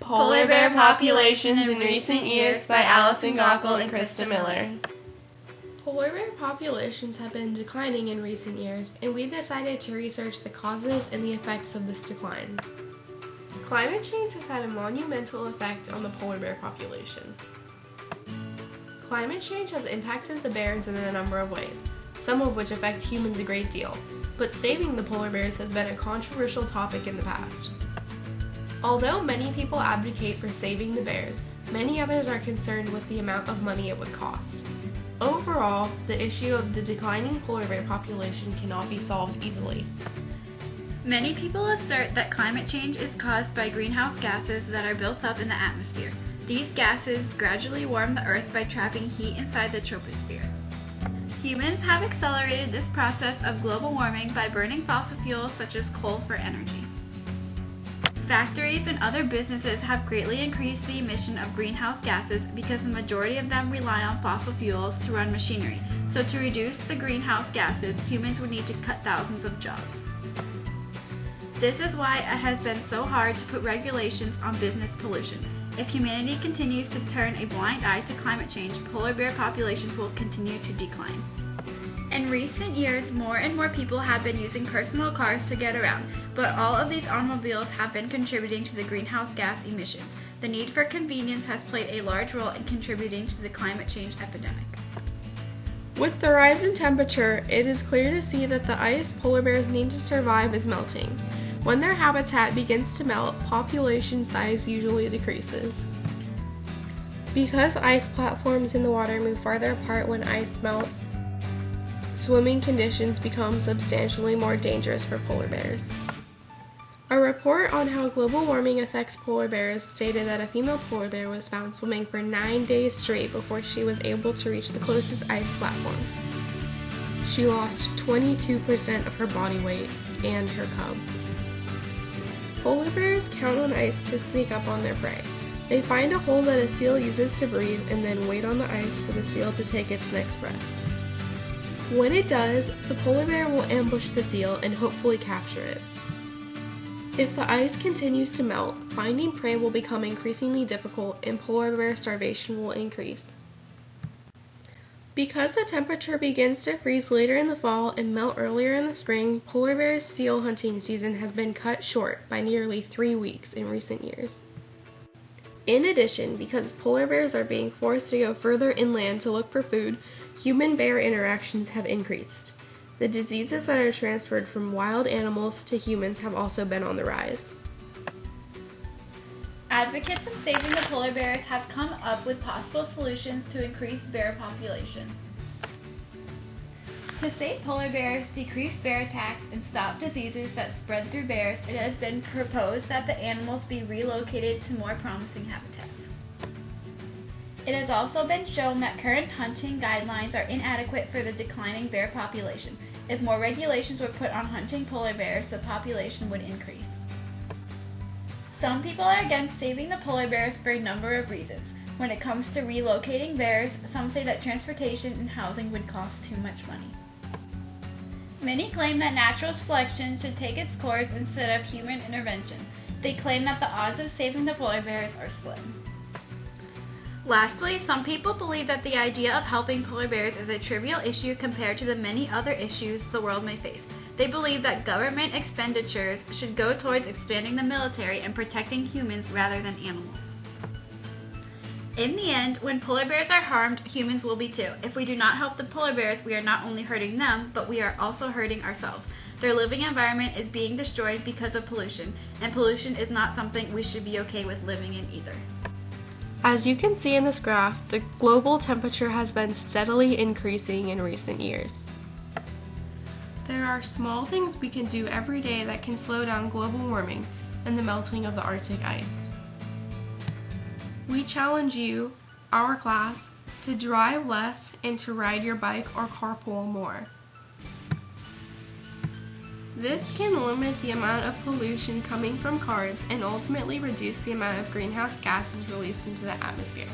Polar Bear Populations in Recent Years by Allison Gockel and Krista Miller. Polar bear populations have been declining in recent years, and we decided to research the causes and the effects of this decline. Climate change has had a monumental effect on the polar bear population. Climate change has impacted the bears in a number of ways, some of which affect humans a great deal, but saving the polar bears has been a controversial topic in the past. Although many people advocate for saving the bears, many others are concerned with the amount of money it would cost. Overall, the issue of the declining polar bear population cannot be solved easily. Many people assert that climate change is caused by greenhouse gases that are built up in the atmosphere. These gases gradually warm the Earth by trapping heat inside the troposphere. Humans have accelerated this process of global warming by burning fossil fuels such as coal for energy. Factories and other businesses have greatly increased the emission of greenhouse gases because the majority of them rely on fossil fuels to run machinery. So to reduce the greenhouse gases, humans would need to cut thousands of jobs. This is why it has been so hard to put regulations on business pollution. If humanity continues to turn a blind eye to climate change, polar bear populations will continue to decline. In recent years, more and more people have been using personal cars to get around, but all of these automobiles have been contributing to the greenhouse gas emissions. The need for convenience has played a large role in contributing to the climate change epidemic. With the rise in temperature, it is clear to see that the ice polar bears need to survive is melting. When their habitat begins to melt, population size usually decreases. Because ice platforms in the water move farther apart when ice melts, swimming conditions become substantially more dangerous for polar bears. A report on how global warming affects polar bears stated that a female polar bear was found swimming for 9 days straight before she was able to reach the closest ice platform. She lost 22% of her body weight and her cub. Polar bears count on ice to sneak up on their prey. They find a hole that a seal uses to breathe and then wait on the ice for the seal to take its next breath. When it does, the polar bear will ambush the seal and hopefully capture it. If the ice continues to melt, finding prey will become increasingly difficult and polar bear starvation will increase. Because the temperature begins to freeze later in the fall and melt earlier in the spring, polar bear seal hunting season has been cut short by nearly 3 weeks in recent years. In addition, because polar bears are being forced to go further inland to look for food, human-bear interactions have increased. The diseases that are transferred from wild animals to humans have also been on the rise. Advocates of saving the polar bears have come up with possible solutions to increase bear population. To save polar bears, decrease bear attacks, and stop diseases that spread through bears, it has been proposed that the animals be relocated to more promising habitats. It has also been shown that current hunting guidelines are inadequate for the declining bear population. If more regulations were put on hunting polar bears, the population would increase. Some people are against saving the polar bears for a number of reasons. When it comes to relocating bears, some say that transportation and housing would cost too much money. Many claim that natural selection should take its course instead of human intervention. They claim that the odds of saving the polar bears are slim. Lastly, some people believe that the idea of helping polar bears is a trivial issue compared to the many other issues the world may face. They believe that government expenditures should go towards expanding the military and protecting humans rather than animals. In the end, when polar bears are harmed, humans will be too. If we do not help the polar bears, we are not only hurting them, but we are also hurting ourselves. Their living environment is being destroyed because of pollution, and pollution is not something we should be okay with living in either. As you can see in this graph, the global temperature has been steadily increasing in recent years. There are small things we can do every day that can slow down global warming and the melting of the Arctic ice. We challenge you, our class, to drive less and to ride your bike or carpool more. This can limit the amount of pollution coming from cars and ultimately reduce the amount of greenhouse gases released into the atmosphere.